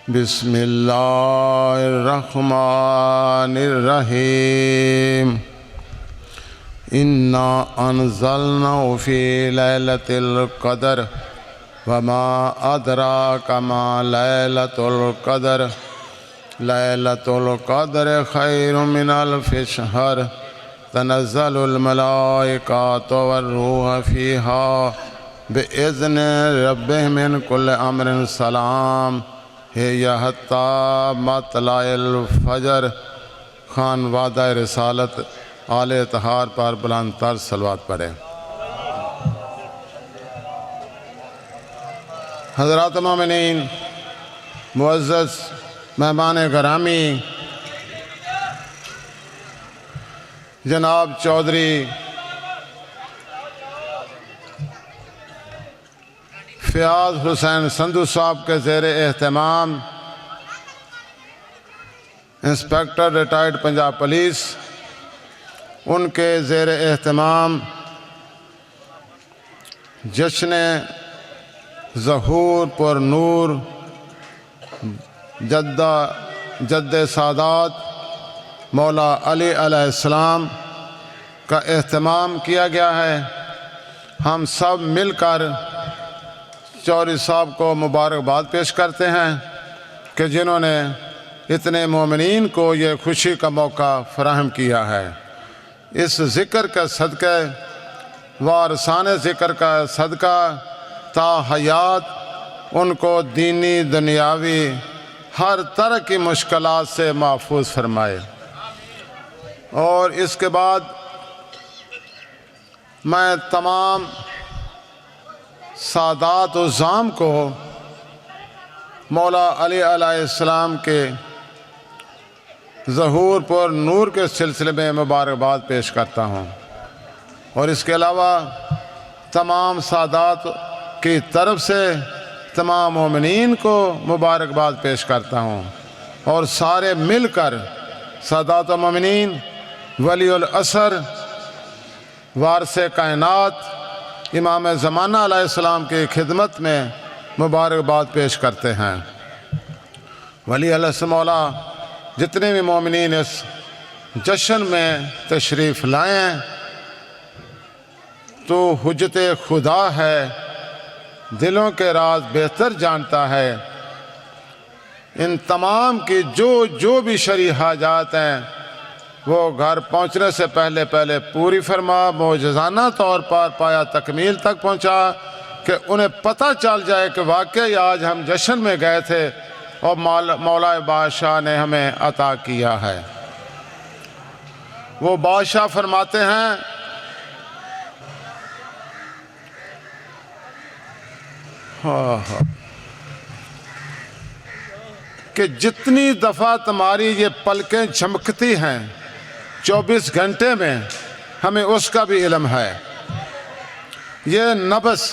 بسم اللہ الرحمن الرحیم انا انزلناه فی لیلۃ القدر وما ادراک ما لیلۃ القدر لیلۃ القدر خیر من الف شہر تنزل الملائکۃ والروح فیہا بإذن ربهم من کل امر سلام ہے حتی مطلع الفجر۔ خان وعدہ رسالت آل اطہار پر بلند تر صلوات پڑھیں۔ حضرات مومنین، معزز مہمان گرامی، جناب چودھری فیاض حسین سندھو صاحب کے زیر اہتمام انسپکٹر ریٹائرڈ پنجاب پولیس، ان کے زیر اہتمام جشن ظہور پر نور جد سادات مولا علی علیہ السلام کا اہتمام کیا گیا ہے۔ ہم سب مل کر چودھری صاحب کو مبارکباد پیش کرتے ہیں کہ جنہوں نے اتنے مومنین کو یہ خوشی کا موقع فراہم کیا ہے۔ اس ذکر کا صدقہ وارثان ذکر کا صدقہ تا حیات ان کو دینی دنیاوی ہر طرح کی مشکلات سے محفوظ فرمائے۔ اور اس کے بعد میں تمام سادات عظام کو مولا علی علیہ السلام کے ظہور پر نور کے سلسلے میں مبارکباد پیش کرتا ہوں، اور اس کے علاوہ تمام سادات کی طرف سے تمام مومنین کو مبارکباد پیش کرتا ہوں، اور سارے مل کر سادات و مومنین ولی العصر وارث کائنات امام زمانہ علیہ السلام کی خدمت میں مبارکباد پیش کرتے ہیں۔ ولی علیہ مولا جتنے بھی مومنین اس جشن میں تشریف لائیں تو حجت خدا ہے، دلوں کے راز بہتر جانتا ہے۔ ان تمام کی جو بھی شرعی حاجات ہیں وہ گھر پہنچنے سے پہلے پوری فرما، معجزانہ طور پر پایا تکمیل تک پہنچا کہ انہیں پتہ چل جائے کہ واقعی آج ہم جشن میں گئے تھے اور مولا بادشاہ نے ہمیں عطا کیا ہے۔ وہ بادشاہ فرماتے ہیں کہ جتنی دفعہ تمہاری یہ پلکیں جھمکتی ہیں 24 گھنٹے میں، ہمیں اس کا بھی علم ہے۔ یہ نفس،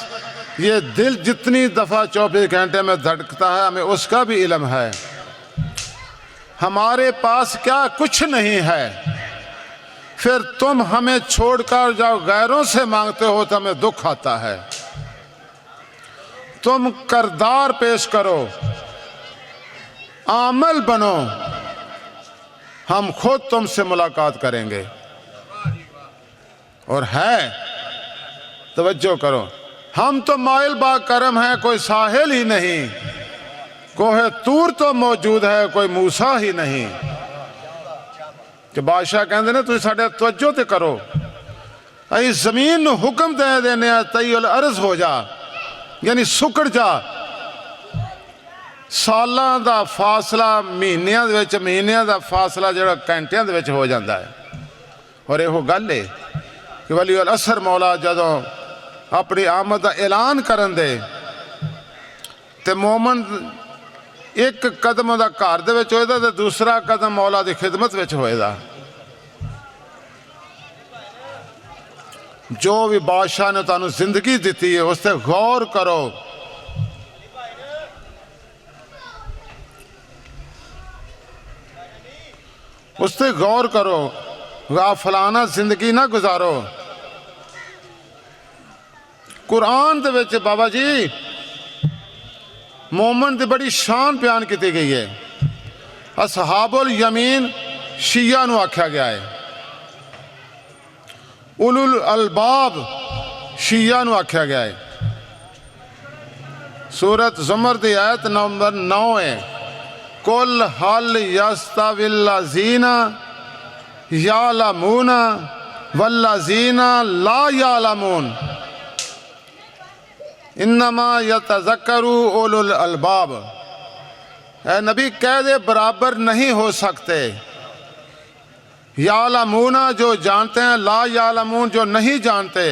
یہ دل جتنی دفعہ 24 گھنٹے میں دھڑکتا ہے، ہمیں اس کا بھی علم ہے۔ ہمارے پاس کیا کچھ نہیں ہے، پھر تم ہمیں چھوڑ کر جاؤ غیروں سے مانگتے ہو تو ہمیں دکھ آتا ہے۔ تم کردار پیش کرو، عامل بنو، ہم خود تم سے ملاقات کریں گے۔ اور ہے، توجہ کرو، ہم تو مائل با کرم ہیں، کوئی ساحل ہی نہیں، کوہ طور تو موجود ہے، کوئی موسیٰ ہی نہیں۔ کہ بادشاہ کہندے نے تو ساڑھے توجہ تے کرو، ای زمین نو حکم دے دینے تئی الارض ہو جا، یعنی سکڑ جا۔ سالاں دا فاصلہ مہینیاں دا فاصلہ جڑا گھنٹیاں دے وچ ہو جاندہ ہے۔ اور یہ گل ہے کہ ولی العصر مولا جدوں اپنی آمد دا اعلان کرن دے تے مومن ایک قدم دا گھر دے وچ ہوئے دا تے دوسرا قدم مولا دی خدمت وچ ہوئے دا۔ جو بھی بادشاہ نے تانوں زندگی دیتی ہے اس تے غور کرو۔ اس تے غور کرو، غافلانہ زندگی نہ گزارو۔ قرآن دے وچ بابا جی مومن دی بڑی شان بیان کی گئی ہے۔ اصحاب الیمین شیعہ نو آکھیا گیا ہے، اولو الالباب شیعہ نو آکھیا گیا ہے۔ سورت زمر دی آیت نمبر 9 ہے، قُلْ هَلْ يَسْتَوِي الَّذِينَ يَعْلَمُونَ وَالَّذِينَ لَا يَعْلَمُونَ انما یتذکر اولو الالباب۔ اے نبی کہہ دے برابر نہیں ہو سکتے، یعلمون جو جانتے ہیں، لا یعلمون جو نہیں جانتے،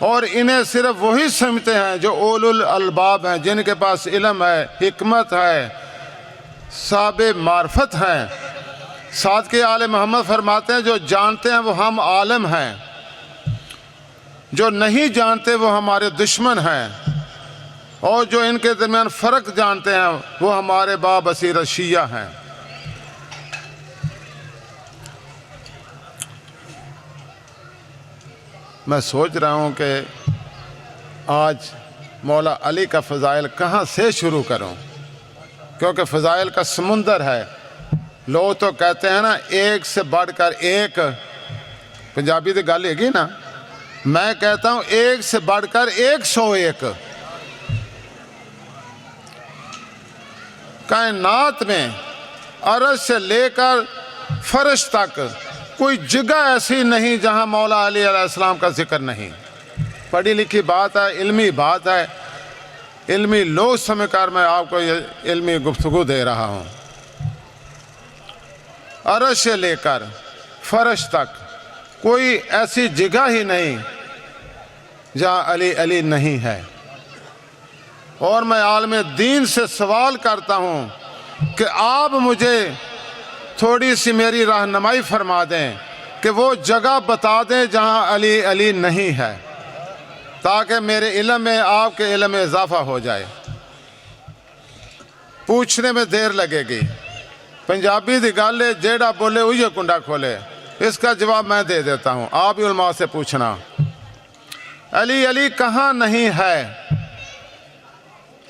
اور انہیں صرف وہی سمجھتے ہیں جو اولو الالباب ہیں، جن کے پاس علم ہے، حکمت ہے، صاحب معرفت ہیں۔ ساتھ کے آل محمد فرماتے ہیں جو جانتے ہیں وہ ہم عالم ہیں، جو نہیں جانتے وہ ہمارے دشمن ہیں، اور جو ان کے درمیان فرق جانتے ہیں وہ ہمارے بابصیرت شیعہ ہیں۔ میں سوچ رہا ہوں کہ آج مولا علی کا فضائل کہاں سے شروع کروں، کیونکہ فضائل کا سمندر ہے۔ لوگ تو کہتے ہیں نا ایک سے بڑھ کر ایک، پنجابی تو گل ہے گی نا، میں کہتا ہوں ایک سے بڑھ کر 101۔ کائنات میں عرش سے لے کر فرش تک کوئی جگہ ایسی نہیں جہاں مولا علی علیہ السلام کا ذکر نہیں۔ پڑھی لکھی بات ہے، علمی بات ہے، علمی لوگ سمجھ کر میں آپ کو یہ علمی گفتگو دے رہا ہوں۔ عرش سے لے کر فرش تک کوئی ایسی جگہ ہی نہیں جہاں علی علی نہیں ہے۔ اور میں عالم دین سے سوال کرتا ہوں کہ آپ مجھے تھوڑی سی میری رہنمائی فرما دیں کہ وہ جگہ بتا دیں جہاں علی علی نہیں ہے، تاکہ میرے علم میں آپ کے علم میں اضافہ ہو جائے۔ پوچھنے میں دیر لگے گی، پنجابی دی گل ہے، جیڑا بولے وہی کنڈا کھولے۔ اس کا جواب میں دے دیتا ہوں، آپ ہی علماء سے پوچھنا۔ علی علی کہاں نہیں ہے؟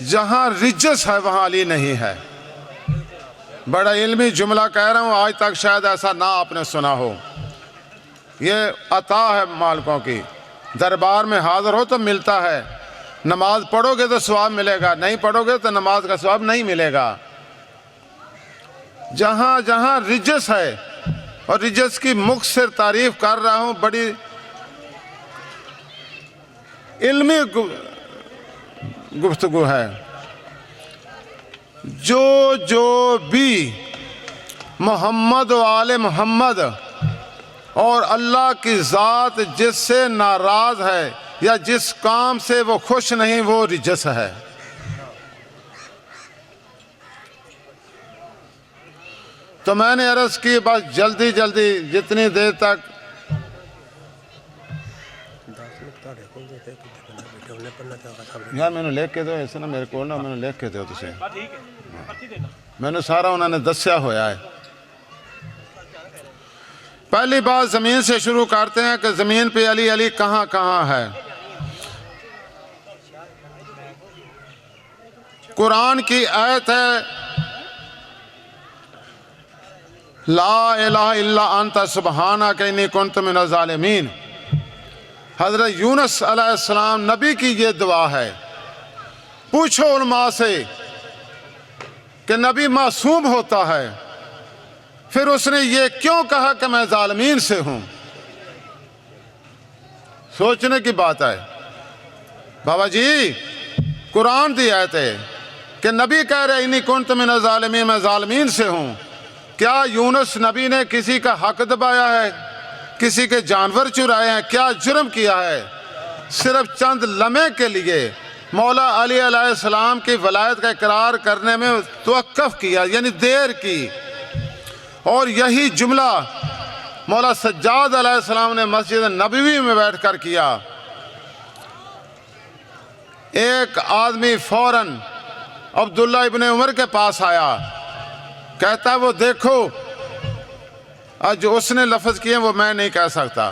جہاں رجس ہے وہاں علی نہیں ہے۔ بڑا علمی جملہ کہہ رہا ہوں، آج تک شاید ایسا نہ آپ نے سنا ہو۔ یہ عطا ہے مالکوں کی، دربار میں حاضر ہو تو ملتا ہے۔ نماز پڑھو گے تو ثواب ملے گا، نہیں پڑھو گے تو نماز کا ثواب نہیں ملے گا۔ جہاں جہاں رجس ہے، اور رجس کی مختصر تعریف کر رہا ہوں، بڑی علمی گفتگو ہے۔ جو بھی محمد و آل محمد اور اللہ کی ذات جس سے ناراض ہے یا جس کام سے وہ خوش نہیں، وہ رجس ہے۔ تو میں نے عرض کی بس جلدی جلدی جتنی دیر تک یار میں نے لکھ کے دو، ایسے نا میرے کو نا میں نے لکھ کے دو تسے، میں نے سارا انہوں نے دسیا ہویا ہے۔ پہلی بات زمین سے شروع کرتے ہیں کہ زمین پہ علی علی کہاں کہاں ہے۔ قرآن کی آیت ہے، لا الہ الا انت سبحانک انی کنت من الظالمین۔ حضرت یونس علیہ السلام نبی کی یہ دعا ہے۔ پوچھو علماء سے کہ نبی معصوم ہوتا ہے، پھر اس نے یہ کیوں کہا کہ میں ظالمین سے ہوں؟ سوچنے کی بات ہے بابا جی۔ قرآن دی آیت ہے کہ نبی کہہ رہے انی کنت من الظالمین، میں ظالمین سے ہوں۔ کیا یونس نبی نے کسی کا حق دبایا ہے؟ کسی کے جانور چرائے ہیں؟ کیا جرم کیا ہے؟ صرف چند لمحے کے لیے مولا علی علیہ السلام کی ولایت کا اقرار کرنے میں توقف کیا، یعنی دیر کی۔ اور یہی جملہ مولا سجاد علیہ السلام نے مسجد نبوی میں بیٹھ کر کیا۔ ایک آدمی فوراً عبداللہ ابن عمر کے پاس آیا، کہتا ہے وہ دیکھو، جو اس نے لفظ کیے وہ میں نہیں کہہ سکتا،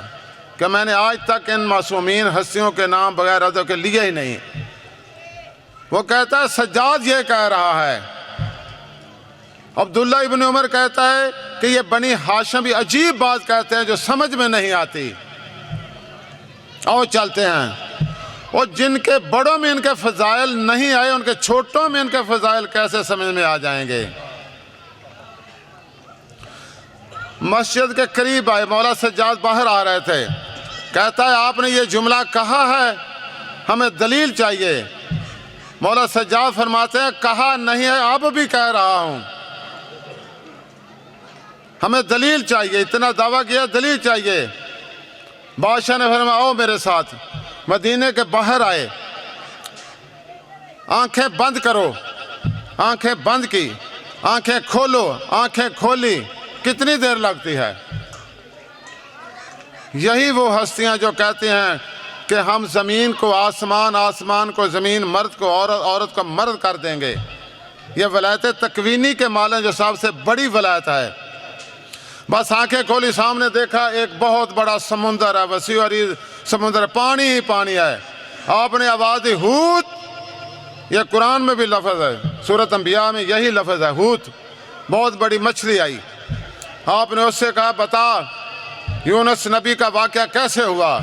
کہ میں نے آج تک ان معصومین ہستیوں کے نام بغیر ادب کے لیے ہی نہیں۔ وہ کہتا ہے سجاد یہ کہہ رہا ہے۔ عبداللہ ابن عمر کہتا ہے کہ یہ بنی ہاشم بھی عجیب بات کہتے ہیں جو سمجھ میں نہیں آتی۔ اور چلتے ہیں، اور جن کے بڑوں میں ان کے فضائل نہیں آئے ان کے چھوٹوں میں ان کے فضائل کیسے سمجھ میں آ جائیں گے۔ مسجد کے قریب آئے، مولا سجاد باہر آ رہے تھے، کہتا ہے آپ نے یہ جملہ کہا ہے، ہمیں دلیل چاہیے۔ مولا سجاد فرماتے ہیں کہا نہیں ہے، اب بھی کہہ رہا ہوں، ہمیں دلیل چاہیے، اتنا دعویٰ کیا دلیل چاہیے۔ بادشاہ نے فرمایا آؤ میرے ساتھ۔ مدینے کے باہر آئے، آنکھیں بند کرو، آنکھیں بند کی، آنکھیں کھولو، آنکھیں کھولی، کتنی دیر لگتی ہے؟ یہی وہ ہستیاں جو کہتی ہیں کہ ہم زمین کو آسمان، آسمان کو زمین، مرد کو عورت، عورت کو مرد کر دیں گے۔ یہ ولایت تکوینی کے مال ہیں جو سب سے بڑی ولایت ہے۔ بس آنکھیں کھولی، سامنے دیکھا ایک بہت بڑا سمندر ہے، وسیع و عریض سمندر ہے، پانی ہی پانی ہے۔ آپ نے آواز دی ہوت، یہ قرآن میں بھی لفظ ہے، سورۃ انبیاء میں یہی لفظ ہے ہوت، بہت بڑی مچھلی آئی۔ آپ نے اس سے کہا بتا یونس نبی کا واقعہ کیسے ہوا؟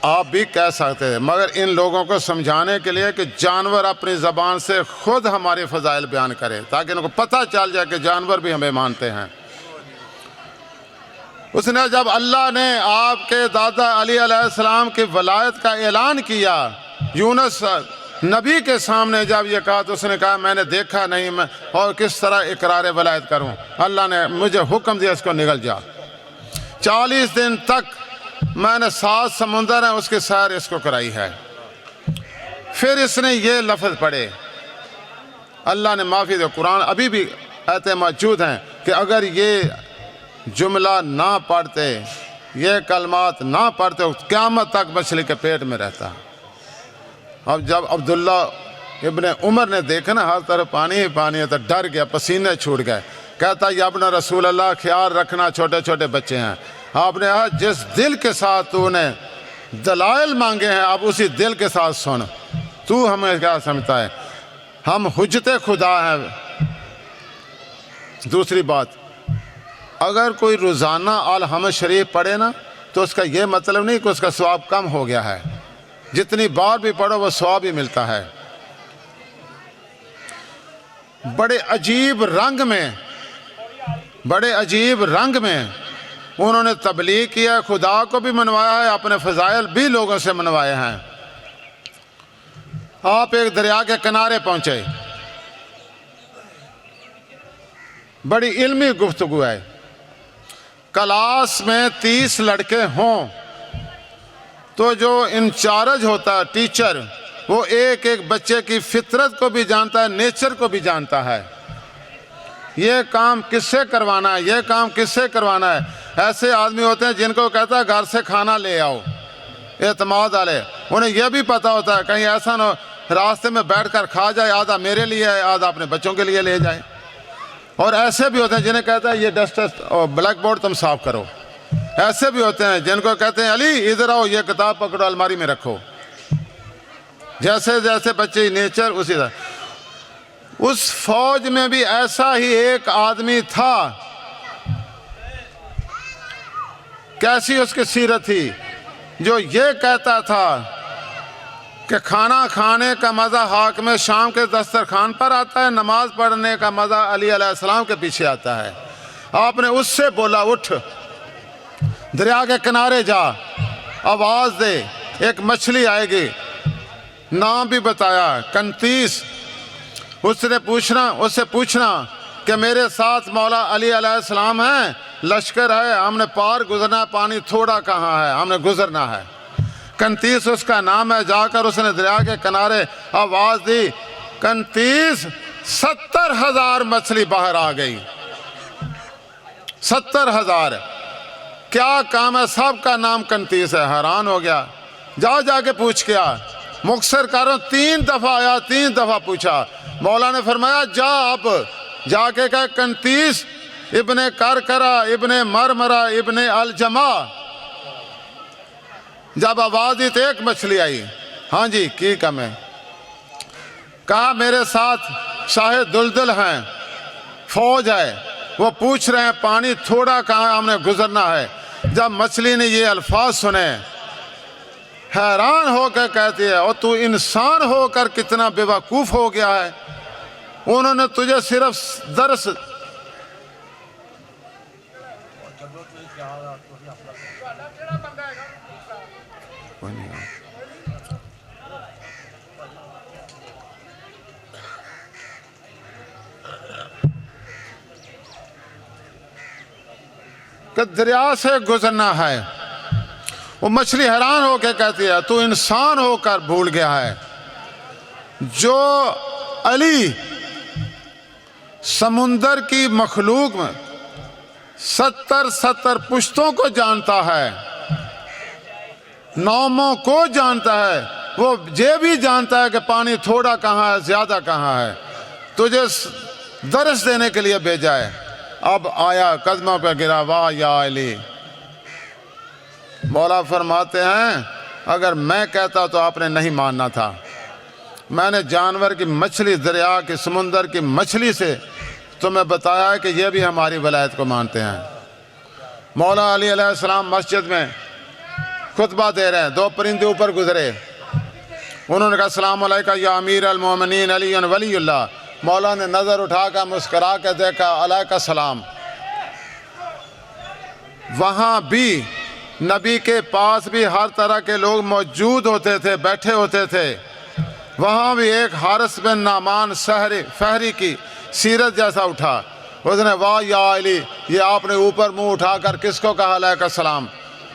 آپ بھی کہہ سکتے ہیں، مگر ان لوگوں کو سمجھانے کے لیے کہ جانور اپنی زبان سے خود ہماری فضائل بیان کرے تاکہ ان کو پتہ چل جائے کہ جانور بھی ہمیں مانتے ہیں۔ اس نے جب اللہ نے آپ کے دادا علی علیہ السلام کی ولایت کا اعلان کیا، یونس نبی کے سامنے جب یہ کہا تو اس نے کہا میں نے دیکھا نہیں، میں اور کس طرح اقرار ولایت کروں؟ اللہ نے مجھے حکم دیا اس کو نگل جا۔ 40 دن تک میں نے 7 سمندر ہیں اس کی سیر اس کو کرائی ہے۔ پھر اس نے یہ لفظ پڑھے، اللہ نے معافی دے، قرآن ابھی بھی آیتیں موجود ہیں کہ اگر یہ جملہ نہ پڑھتے، یہ کلمات نہ پڑھتے، قیامت تک مچھلی کے پیٹ میں رہتا۔ اب جب عبداللہ ابن عمر نے دیکھا نا ہر طرف پانی ہی پانی ہے تو ڈر گیا، پسینے چھوٹ گئے، کہتا یا ابن رسول اللہ خیال رکھنا، چھوٹے چھوٹے بچے ہیں۔ آپ نے کہا جس دل کے ساتھ تو نے دلائل مانگے ہیں اب اسی دل کے ساتھ سن، تو ہمیں کیا سمجھتا ہے؟ ہم حجت خدا ہیں۔ دوسری بات، اگر کوئی روزانہ الحمد شریف پڑھے نا تو اس کا یہ مطلب نہیں کہ اس کا ثواب کم ہو گیا ہے، جتنی بار بھی پڑھو وہ ثواب ہی ملتا ہے۔ بڑے عجیب رنگ میں انہوں نے تبلیغ کیا، خدا کو بھی منوایا ہے، اپنے فضائل بھی لوگوں سے منوائے ہیں۔ آپ ایک دریا کے کنارے پہنچے، بڑی علمی گفتگو ہے۔ کلاس میں 30 لڑکے ہوں تو جو انچارج ہوتا ہے ٹیچر، وہ ایک ایک بچے کی فطرت کو بھی جانتا ہے، نیچر کو بھی جانتا ہے، یہ کام کس سے کروانا ہے، یہ کام کس سے کروانا ہے۔ ایسے آدمی ہوتے ہیں جن کو کہتا ہے گھر سے کھانا لے آؤ، اعتماد والے، انہیں یہ بھی پتہ ہوتا ہے کہیں ایسا نہ راستے میں بیٹھ کر کھا جائے، آدھا میرے لیے ہے، آدھا اپنے بچوں کے لیے لے جائے۔ اور ایسے بھی ہوتے ہیں جنہیں کہتا ہے یہ ڈسٹر اور بلیک بورڈ تم صاف کرو۔ ایسے بھی ہوتے ہیں جن کو کہتے ہیں علی ادھر آؤ، یہ کتاب پکڑو الماری میں رکھو۔ جیسے جیسے بچے نیچر اسی طرح۔ اس فوج میں بھی ایسا ہی ایک آدمی تھا، کیسی اس کی سیرت تھی، جو یہ کہتا تھا کہ کھانا کھانے کا مزہ حاکم شام کے دسترخوان پر آتا ہے، نماز پڑھنے کا مزہ علی علیہ السلام کے پیچھے آتا ہے۔ آپ نے اس سے بولا اٹھ دریا کے کنارے جا، آواز دے، ایک مچھلی آئے گی، نام بھی بتایا کنتیس۔ اس سے پوچھنا کہ میرے ساتھ مولا علی علیہ السلام ہیں، لشکر ہے، ہم نے پار گزرنا، پانی تھوڑا کہاں ہے، ہم نے گزرنا ہے۔ کنتیس اس کا نام ہے۔ جا کر اس نے دریا کے کنارے آواز دی، کنتیس، 70,000 مچھلی باہر آ گئی۔ 70,000 کیا کام ہے؟ سب کا نام کنتیس ہے۔ حیران ہو گیا، جا کے پوچھ کے آ۔ مختصر کرو، 3 دفعہ آیا، 3 دفعہ پوچھا۔ مولا نے فرمایا جا، اب جا کے کہا کنتیس ابن کرکرا ابن مرمرا ابن الجما، جب آواز دی تو ایک مچھلی آئی، ہاں جی کی کم ہے؟ کہا میرے ساتھ شاہ دلدل ہیں، فوج ہے، وہ پوچھ رہے ہیں پانی تھوڑا کہاں ہم نے گزرنا ہے۔ جب مچھلی نے یہ الفاظ سنے حیران ہو کر کہتی ہے اور تو انسان ہو کر کتنا بے وقوف ہو گیا ہے، انہوں نے تجھے صرف درس کہ دریا سے گزرنا ہے۔ وہ مچھلی حیران ہو کے کہتی ہے تو انسان ہو کر بھول گیا ہے، جو علی سمندر کی مخلوق میں 70 پشتوں کو جانتا ہے، ناموں کو جانتا ہے، وہ یہ بھی جانتا ہے کہ پانی تھوڑا کہاں ہے زیادہ کہاں ہے، تجھے درس دینے کے لیے بھیجا ہے۔ اب آیا قدموں پہ گرا، واہ یا علی۔ مولا فرماتے ہیں اگر میں کہتا تو آپ نے نہیں ماننا تھا، میں نے جانور کی مچھلی، دریا کی، سمندر کی مچھلی سے تمہیں بتایا ہے کہ یہ بھی ہماری ولایت کو مانتے ہیں۔ مولا علی علیہ السلام مسجد میں خطبہ دے رہے ہیں، دو پرندے اوپر گزرے، انہوں نے کہا السلام علیکم یا امیر المومنین علی ولی اللہ۔ مولا نے نظر اٹھا کر مسکرا کے دیکھا، علیکہ السلام۔ وہاں بھی نبی کے پاس بھی ہر طرح کے لوگ موجود ہوتے تھے، بیٹھے ہوتے تھے۔ وہاں بھی ایک حارث بن نعمان فہری کی سیرت جیسا اٹھا، اس نے واہ یا علی، یہ آپ نے اوپر منہ اٹھا کر کس کو کہا علیکہ السلام؟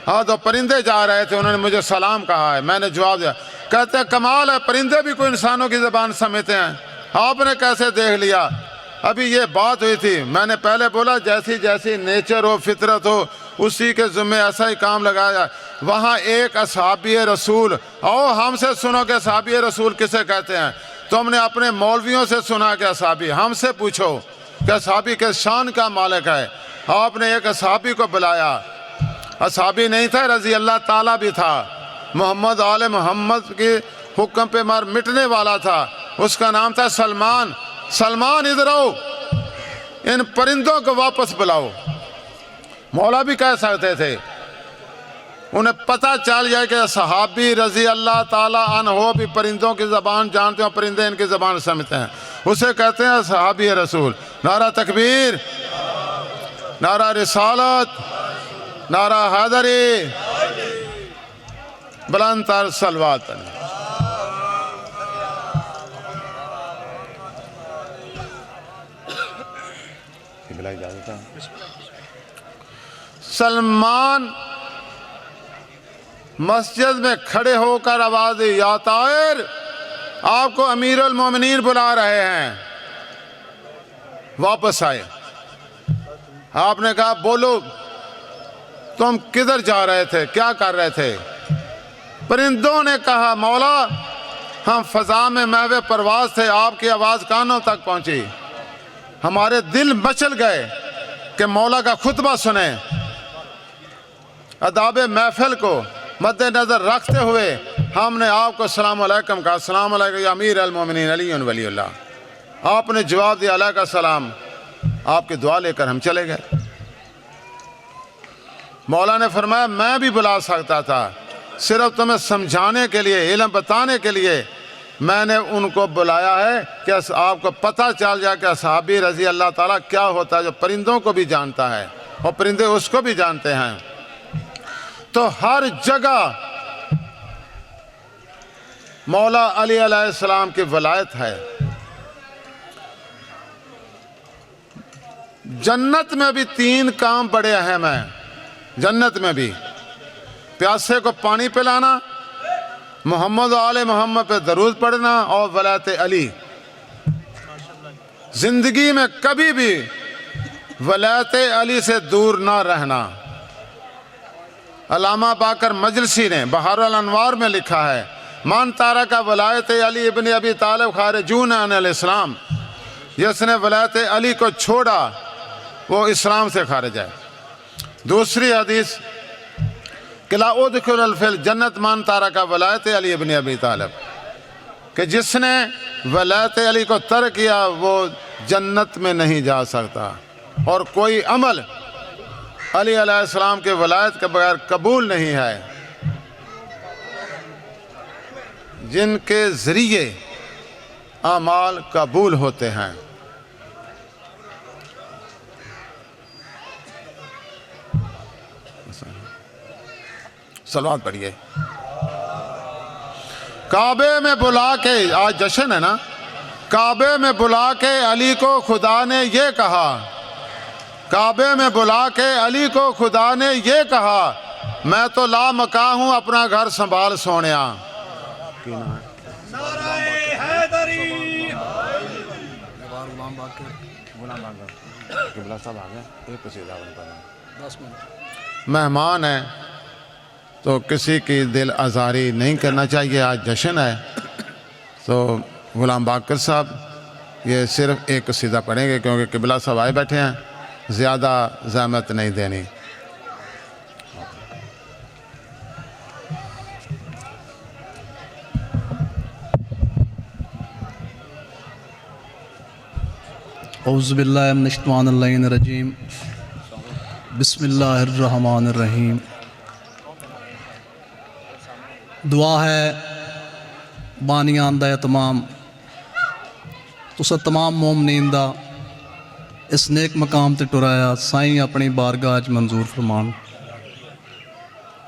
ہاں تو پرندے جا رہے تھے، انہوں نے مجھے سلام کہا ہے، میں نے جواب دیا۔ کہتے ہیں کمال ہے، پرندے بھی کوئی انسانوں کی زبان سمجھتے ہیں، آپ نے کیسے دیکھ لیا؟ ابھی یہ بات ہوئی تھی، میں نے پہلے بولا جیسی جیسی نیچر ہو، فطرت ہو، اسی کے ذمہ ایسا ہی کام لگایا۔ وہاں ایک اصحابی رسول، او ہم سے سنو کہ اصحابی رسول کسے کہتے ہیں؟ تم نے اپنے مولویوں سے سنا کہ اصحابی، ہم سے پوچھو کہ اصحابی کے شان کا مالک ہے۔ آپ نے ایک اصحابی کو بلایا، اصحابی نہیں تھا، رضی اللہ تعالیٰ بھی تھا، محمد آل محمد کے حکم پہ مار مٹنے والا تھا، اس کا نام تھا سلمان۔ سلمان ادھر آؤ، ان پرندوں کو واپس بلاؤ۔ مولا بھی کہہ سکتے تھے، انہیں پتہ چل جائے کہ صحابی رضی اللہ تعالیٰ عنہ بھی پرندوں کی زبان جانتے ہیں، پرندے ان کی زبان سمجھتے ہیں، اسے کہتے ہیں صحابی رسول۔ نعرہ تکبیر، نعرہ رسالت، نعرہ حیدری، بلند تر صلوات۔ سلمان مسجد میں کھڑے ہو کر آواز دی، یا طائر، آپ کو امیر المومنین بلا رہے ہیں۔ واپس آئے، آپ نے کہا بولو تم کدھر جا رہے تھے، کیا کر رہے تھے؟ پرندوں نے کہا مولا ہم فضا میں محو پرواز تھے، آپ کی آواز کانوں تک پہنچی، ہمارے دل مچل گئے کہ مولا کا خطبہ سنیں۔ آداب محفل کو مد نظر رکھتے ہوئے ہم نے آپ کو السلام علیکم کہا، السلام علیکم یا امیر المومنین علی ولی اللہ۔ آپ نے جواب دیا علیکہ السلام، آپ کی دعا لے کر ہم چلے گئے۔ مولا نے فرمایا میں بھی بلا سکتا تھا، صرف تمہیں سمجھانے کے لیے، علم بتانے کے لیے میں نے ان کو بلایا ہے کہ آپ کو پتہ چل جائے کہ صحابی رضی اللہ تعالیٰ کیا ہوتا ہے، جو پرندوں کو بھی جانتا ہے اور پرندے اس کو بھی جانتے ہیں۔ تو ہر جگہ مولا علی علیہ السلام کی ولایت ہے۔ جنت میں بھی 3 کام بڑے اہم ہیں، جنت میں بھی پیاسے کو پانی پلانا، محمد و آل محمد پہ درود پڑھنا، اور ولایت علی۔ زندگی میں کبھی بھی ولایت علی سے دور نہ رہنا۔ علامہ باقر مجلسی نے بحر الانوار میں لکھا ہے، من تارک ولایت علی ابن ابی طالب خارجون عن الاسلام، جس نے ولایت علی کو چھوڑا وہ اسلام سے خارج ہے۔ دوسری حدیث کہ لا ادخل فی الجنت من ترک ولایت علی ابن ابی طالب، کہ جس نے ولایت علی کو ترک کیا وہ جنت میں نہیں جا سکتا، اور کوئی عمل علی علیہ السلام کے ولایت کے بغیر قبول نہیں ہے۔ جن کے ذریعے اعمال قبول ہوتے ہیں۔ صلوات پڑھیے۔ کعبے میں بلا کے، آج جشن ہے نا، کعبے میں بلا کے علی کو خدا نے یہ کہا، کعبے میں بلا کے علی کو خدا نے یہ کہا، میں تو لا مکاں ہوں، اپنا گھر سنبھال سونیا۔ مہمان ہیں تو کسی کی دل آزاری نہیں کرنا چاہیے، آج جشن ہے۔ تو غلام باقر صاحب یہ صرف ایک قصیدہ پڑھیں گے کیونکہ قبلہ صاحب آئے بیٹھے ہیں، زیادہ زحمت نہیں دینی۔ اعوذ باللہ من الشیطان الرجیم، بسم اللہ الرحمن الرحیم۔ دعا ہے بانیان دا تمام تسا تمام مومنین دا اس نیک مقام تے ٹرایا سائیں اپنی بارگاہ وچ منظور فرمان،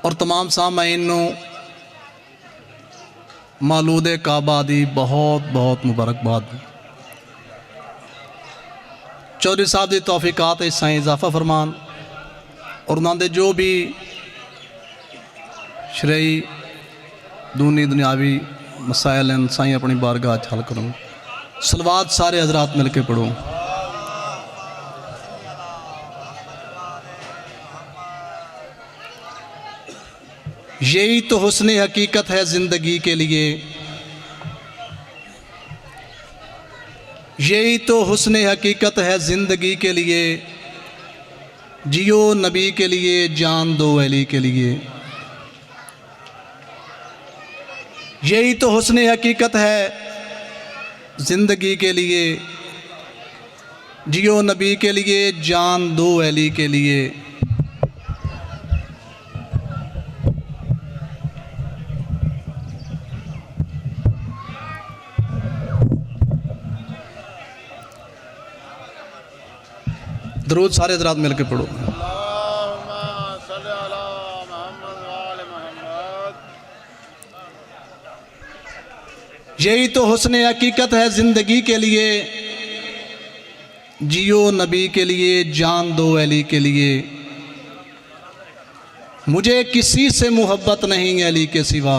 اور تمام سامعین نو مولود کعبہ دی بہت بہت مبارکباد۔ چودھری صاحب دی توفیقات سائیں اضافہ فرمان، اور انہاں دے جو بھی شرعی دونی دنیاوی مسائل ہیں سائیں اپنی بارگاہ حل کروں۔ صلوات سارے حضرات مل کے پڑھوں۔ یہی تو حسن حقیقت ہے زندگی کے لیے، یہی تو حسن حقیقت ہے زندگی کے لیے، جیو نبی کے لیے جان دو علی کے لیے۔ یہی تو حسن حقیقت ہے زندگی کے لیے، جیو نبی کے لیے جان دو علی کے لیے۔ درود سارے حضرات مل کے پڑھو۔ یہی تو حسن حقیقت ہے زندگی کے لیے، جیو نبی کے لیے جان دو علی کے لیے۔ مجھے کسی سے محبت نہیں علی کے سوا،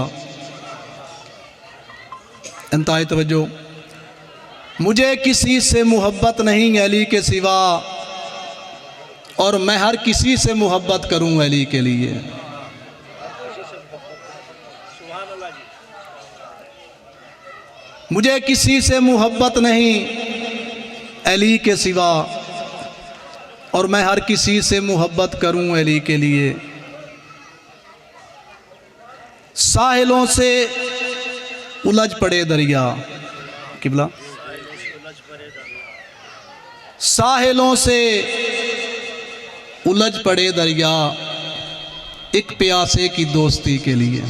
انتہائی توجہ، مجھے کسی سے محبت نہیں علی کے سوا، اور میں ہر کسی سے محبت کروں علی کے لیے۔ مجھے کسی سے محبت نہیں علی کے سوا، اور میں ہر کسی سے محبت کروں علی کے لیے۔ ساحلوں سے الجھ پڑے دریا، قبلہ، ساحلوں سے الجھ پڑے دریا، ایک پیاسے کی دوستی کے لیے۔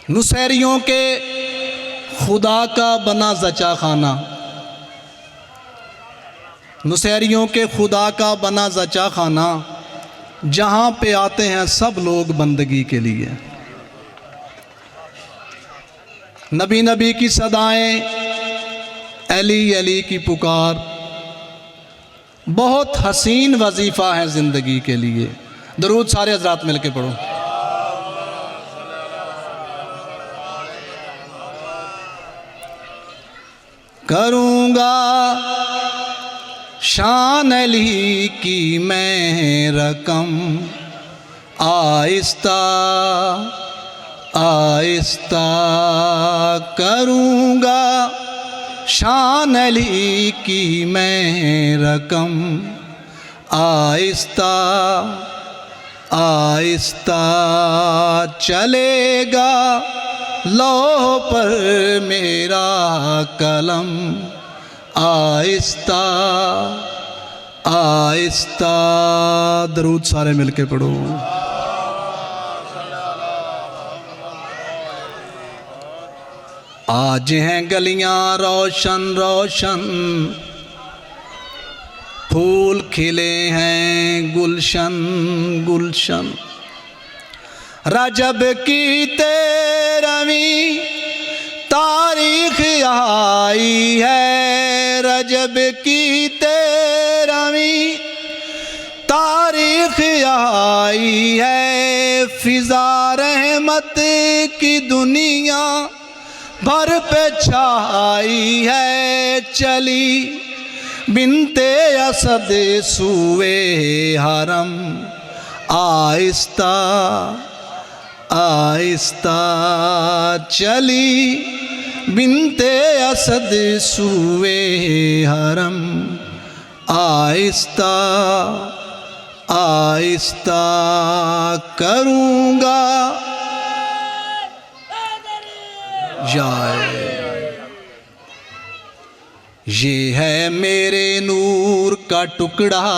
نصیریوں کے خدا کا بنا زچا خانہ، نصیریوں کے خدا کا بنا زچا خانہ، جہاں پہ آتے ہیں سب لوگ بندگی کے لیے۔ نبی نبی کی صدائیں، علی علی کی پکار، بہت حسین وظیفہ ہے زندگی کے لیے۔ درود سارے حضرات مل کے پڑھو۔ کروں گا شان علی کی میں رقم، آہستہ آہستہ کروں گا شان علی کی میں رقم، آہستہ آہستہ چلے گا لوح پر میرا قلم، آہستہ آہستہ۔ درود سارے مل کے پڑھو۔ آج ہیں گلیاں روشن روشن، پھول کھلے ہیں گلشن گلشن، رجب کی 13ویں تاریخ آئی ہے، رجب کی 13ویں تاریخ آئی ہے، فضا رحمت کی دنیا بھر پہ چھائی ہے، چلی بنت اسد سوئے حرم، آہستہ آہستہ چلی بنت اسد سوئے حرم، آہستہ آہستہ کروں گا جائے۔ یہ ہے میرے نور کا ٹکڑا،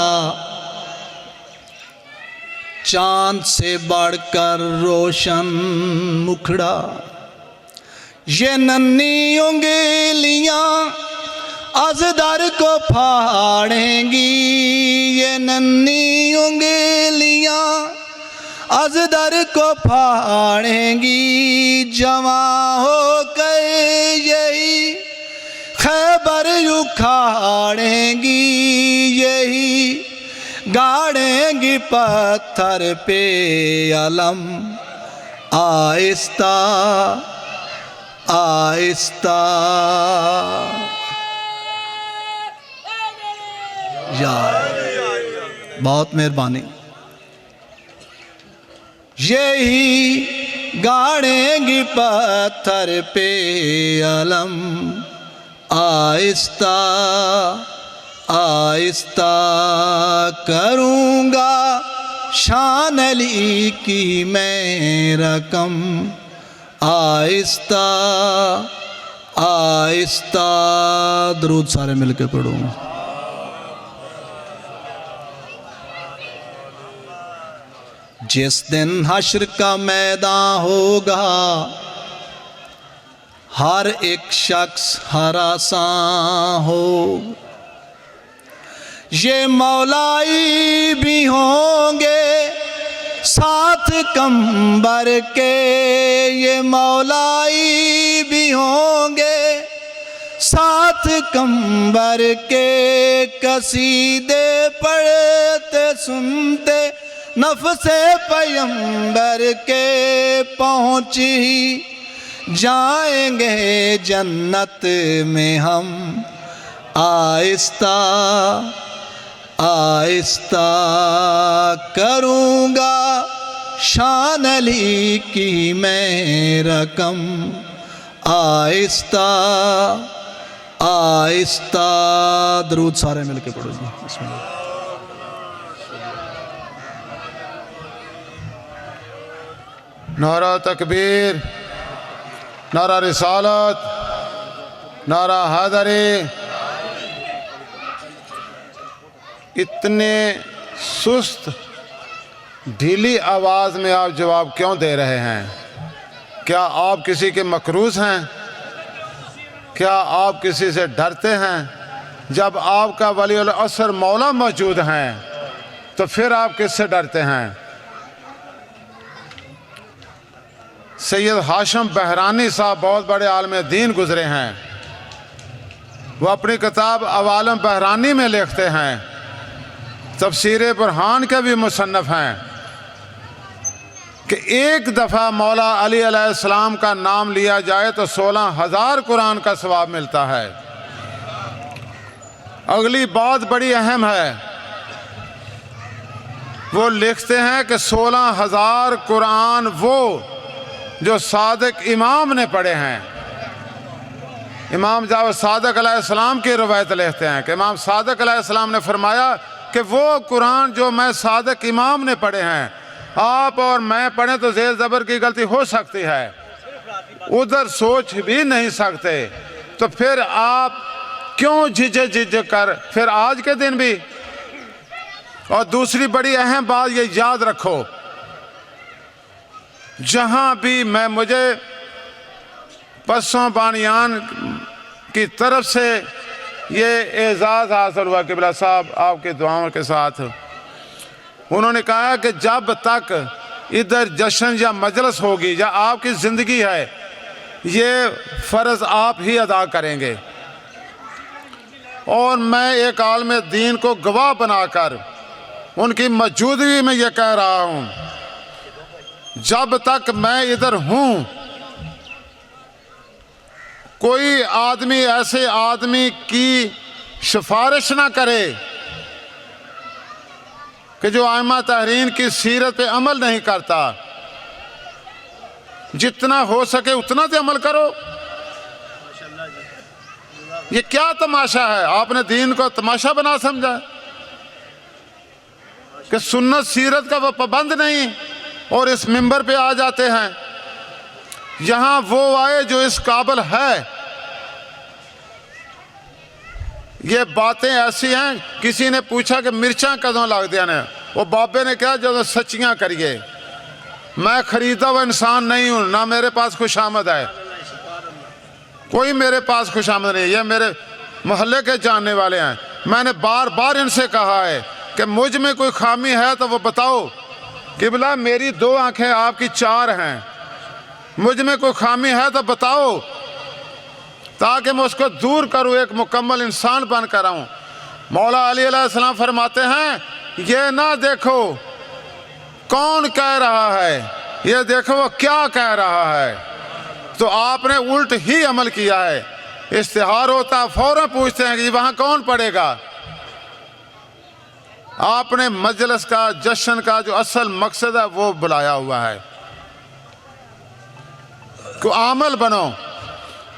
چاند سے بڑھ کر روشن مکھڑا، یہ ننھی انگلیاں ازدر کو پھاڑیں گی، یہ ننھی انگلیاں ازدر کو پھاڑیں گی، جوان ہو کر یہی خیبر اکھاڑیں گی، یہی گاڑیں گی پتھر پہ علم، آہستہ آہستہ۔ بہت مہربانی۔ یہی گاڑیں گی پتھر پہ علم، آہستہ آہستہ کروں گا شان علی کی میں رقم، آہستہ آہستہ۔ درود سارے مل کے پڑھو۔ جس دن حشر کا میدان ہوگا، ہر ایک شخص ہراساں ہو، یہ مولائی بھی ہوں گے ساتھ کمبر کے، یہ مولائی بھی ہوں گے ساتھ کمبر کے، قصیدے پڑھتے سنتے نفس پیمبر کے، پہنچ ہی جائیں گے جنت میں ہم، آہستہ آہستہ کروں گا شان علی کی میں رقم، آہستہ آہستہ۔ درود سارے مل کے پڑھو جی۔ بسم اللہ۔ نعرہ تکبیر، نعرہ رسالت، نعرہ حیدری۔ اتنے سست ڈھیلی آواز میں آپ جواب کیوں دے رہے ہیں؟ کیا آپ کسی کے مکروز ہیں؟ کیا آپ کسی سے ڈرتے ہیں؟ جب آپ کا ولی العصر مولا موجود ہیں تو پھر آپ کس سے ڈرتے ہیں؟ سید ہاشم بحرانی صاحب بہت بڑے عالم دین گزرے ہیں، وہ اپنی کتاب عوالم بحرانی میں لکھتے ہیں، تفسیر برہان کے بھی مصنف ہیں، کہ ایک دفعہ مولا علی علیہ السلام کا نام لیا جائے تو 16,000 قرآن کا ثواب ملتا ہے۔ اگلی بات بڑی اہم ہے، وہ لکھتے ہیں کہ 16,000 قرآن وہ جو صادق امام نے پڑھے ہیں۔ امام جعفر صادق علیہ السلام کی روایت لکھتے ہیں کہ امام صادق علیہ السلام نے فرمایا کہ وہ قرآن جو میں صادق امام نے پڑھے ہیں آپ اور میں پڑھیں تو زیر زبر کی غلطی ہو سکتی ہے، ادھر سوچ بھی نہیں سکتے، تو پھر آپ کیوں جھجک کر پھر آج کے دن بھی۔ اور دوسری بڑی اہم بات یہ یاد رکھو، جہاں بھی مجھے پسوں بانیان کی طرف سے یہ اعزاز حاصل ہوا، قبلہ صاحب آپ کی دعاؤں کے ساتھ انہوں نے کہا کہ جب تک ادھر جشن یا مجلس ہوگی یا آپ کی زندگی ہے یہ فرض آپ ہی ادا کریں گے، اور میں ایک عالم دین کو گواہ بنا کر ان کی موجودگی میں یہ کہہ رہا ہوں، جب تک میں ادھر ہوں کوئی آدمی ایسے آدمی کی سفارش نہ کرے کہ جو ائمہ تحریر کی سیرت پہ عمل نہیں کرتا، جتنا ہو سکے اتنا تو عمل کرو۔ یہ کیا تماشا ہے؟ آپ نے دین کو تماشا بنا سمجھا ہے کہ سنت سیرت کا وہ پابند نہیں اور اس منبر پہ آ جاتے ہیں۔ یہاں وہ آئے جو اس قابل ہے۔ یہ باتیں ایسی ہیں، کسی نے پوچھا کہ مرچاں کدوں لگ دیا نے، وہ بابے نے کہا جو سچیاں کریے، میں خریدا ہوا انسان نہیں ہوں، نہ میرے پاس خوش آمد ہے، کوئی میرے پاس خوش آمد نہیں، یہ میرے محلے کے جاننے والے ہیں۔ میں نے بار بار ان سے کہا ہے کہ مجھ میں کوئی خامی ہے تو وہ بتاؤ، قبلہ میری 2 آنکھیں آپ کی 4 ہیں، مجھ میں کوئی خامی ہے تو بتاؤ تاکہ میں اس کو دور کروں، ایک مکمل انسان بن کر آؤں۔ مولا علی علیہ السلام فرماتے ہیں یہ نہ دیکھو کون کہہ رہا ہے، یہ دیکھو وہ کیا کہہ رہا ہے۔ تو آپ نے الٹ ہی عمل کیا ہے۔ اشتہار ہوتا فوراً پوچھتے ہیں کہ وہاں کون پڑھے گا۔ آپ نے مجلس کا جشن کا جو اصل مقصد ہے وہ بلایا ہوا ہے، کہ عامل بنو،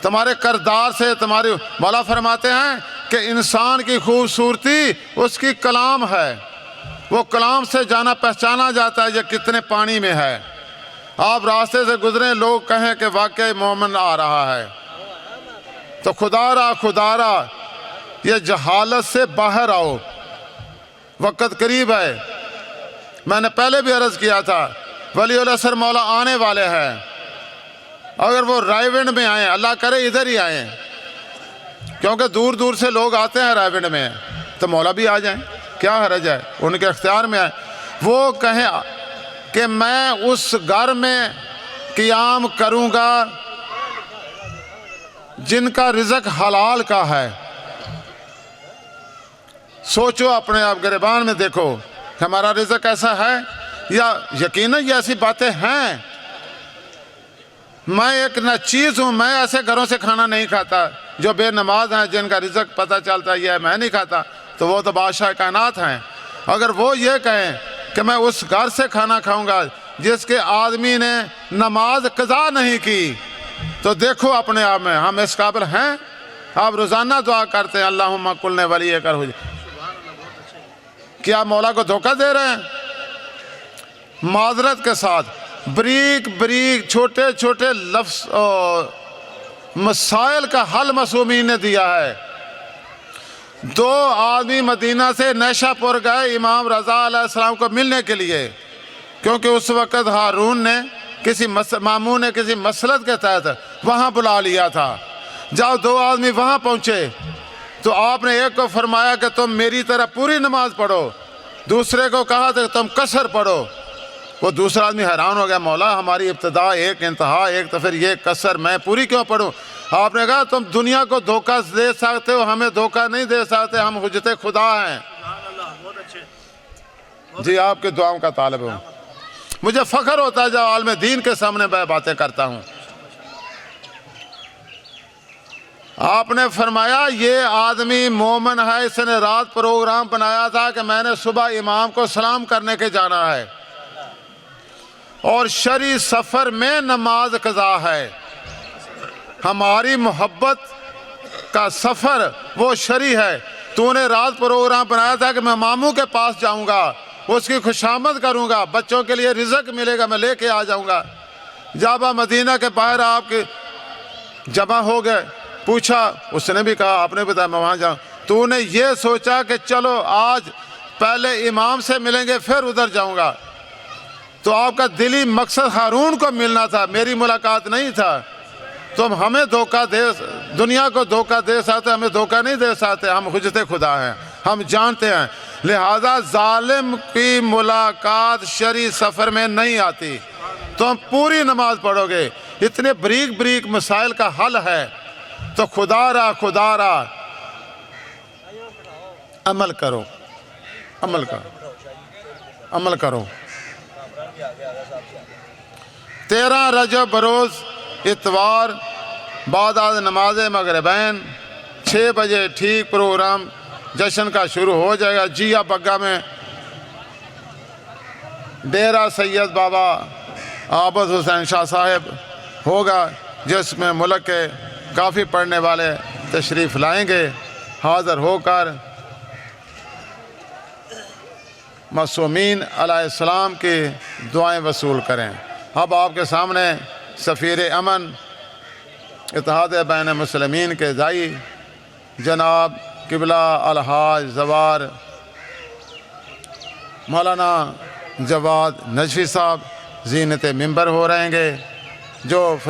تمہارے کردار سے تمہاری۔ مولا فرماتے ہیں کہ انسان کی خوبصورتی اس کی کلام ہے، وہ کلام سے جانا پہچانا جاتا ہے یہ کتنے پانی میں ہے۔ آپ راستے سے گزریں، لوگ کہیں کہ واقعی مومن آ رہا ہے، تو خدا را یہ جہالت سے باہر آؤ، وقت قریب ہے۔ میں نے پہلے بھی عرض کیا تھا ولی الاثر مولا آنے والے ہیں، اگر وہ رائے ونڈ میں آئیں، اللہ کرے ادھر ہی آئیں، کیونکہ دور دور سے لوگ آتے ہیں رائے ونڈ میں، تو مولا بھی آ جائیں، کیا حرج ہے، ان کے اختیار میں آئے۔ وہ کہیں کہ میں اس گھر میں قیام کروں گا جن کا رزق حلال کا ہے۔ سوچو اپنے آپ گریبان میں دیکھو کہ ہمارا رزق ایسا ہے، یا یقیناً یہ ایسی باتیں ہیں۔ میں ایک ناچیز ہوں، میں ایسے گھروں سے کھانا نہیں کھاتا جو بے نماز ہیں، جن کا رزق پتہ چلتا ہے یہ میں نہیں کھاتا، تو وہ تو بادشاہ کائنات ہیں۔ اگر وہ یہ کہیں کہ میں اس گھر سے کھانا کھاؤں گا جس کے آدمی نے نماز قضا نہیں کی، تو دیکھو اپنے آپ میں ہم اس قابل ہیں۔ آپ روزانہ دعا کرتے ہیں اللہم کلنے ولی کر ہو جائے، کیا مولا کو دھوکہ دے رہے ہیں؟ معذرت کے ساتھ بریک چھوٹے چھوٹے لفظ مسائل کا حل معصومین نے دیا ہے۔ 2 آدمی مدینہ سے نیشہ پور گئے امام رضا علیہ السلام کو ملنے کے لیے، کیونکہ اس وقت ہارون نے مامون نے کسی مسلط کے تحت وہاں بلا لیا تھا۔ جب 2 آدمی وہاں پہنچے تو آپ نے ایک کو فرمایا کہ تم میری طرح پوری نماز پڑھو، دوسرے کو کہا کہ تم قصر پڑھو۔ وہ دوسرا آدمی حیران ہو گیا، مولا ہماری ابتدا ایک انتہا ایک، تو پھر یہ قصر میں پوری کیوں پڑھوں؟ آپ نے کہا تم دنیا کو دھوکہ دے سکتے ہو، ہمیں دھوکہ نہیں دے سکتے، ہم حجت خدا ہیں۔ جی آپ کے دعاؤں کا طالب ہوں، مجھے فخر ہوتا ہے جب عالم دین کے سامنے میں باتیں کرتا ہوں۔ آپ نے فرمایا یہ آدمی مومن ہے، اس نے رات پروگرام بنایا تھا کہ میں نے صبح امام کو سلام کرنے کے جانا ہے، اور شرعی سفر میں نماز قضا ہے۔ ہماری محبت کا سفر وہ شرعی ہے، تو نے رات پروگرام بنایا تھا کہ میں ماموں کے پاس جاؤں گا، اس کی خوشامد کروں گا، بچوں کے لیے رزق ملے گا، میں لے کے آ جاؤں گا۔ جب آپ مدینہ کے باہر آپ کے جمع ہو گئے، پوچھا، اس نے بھی کہا، آپ نے بتایا میں وہاں جاؤں۔ تو نے یہ سوچا کہ چلو آج پہلے امام سے ملیں گے پھر ادھر جاؤں گا، تو آپ کا دلی مقصد ہارون کو ملنا تھا، میری ملاقات نہیں تھا۔ تم ہمیں دھوکہ دے، دنیا کو دھوکہ دے سکتے، ہمیں دھوکہ نہیں دے سکتے، ہم حجت خدا ہیں، ہم جانتے ہیں۔ لہذا ظالم کی ملاقات شرعی سفر میں نہیں آتی۔ تم پوری نماز پڑھو گے، اتنے بریک بریک مسائل کا حل ہے، تو خدا را عمل کرو، عمل کرو، عمل کرو۔ 13 رجب بروز اتوار بعد از نماز مغربین 6 بجے ٹھیک پروگرام جشن کا شروع ہو جائے گا۔ جیا بگا میں ڈیرہ سید بابا عابد حسین شاہ صاحب ہوگا، جس میں ملک کے کافی پڑھنے والے تشریف لائیں گے۔ حاضر ہو کر معصومین علیہ السلام کی دعائیں وصول کریں۔ اب آپ کے سامنے سفیر امن اتحاد بین المسلمین کے داعی جناب قبلہ الحاج زوار مولانا جواد نجفی صاحب زینت ممبر ہو رہیں گے، جو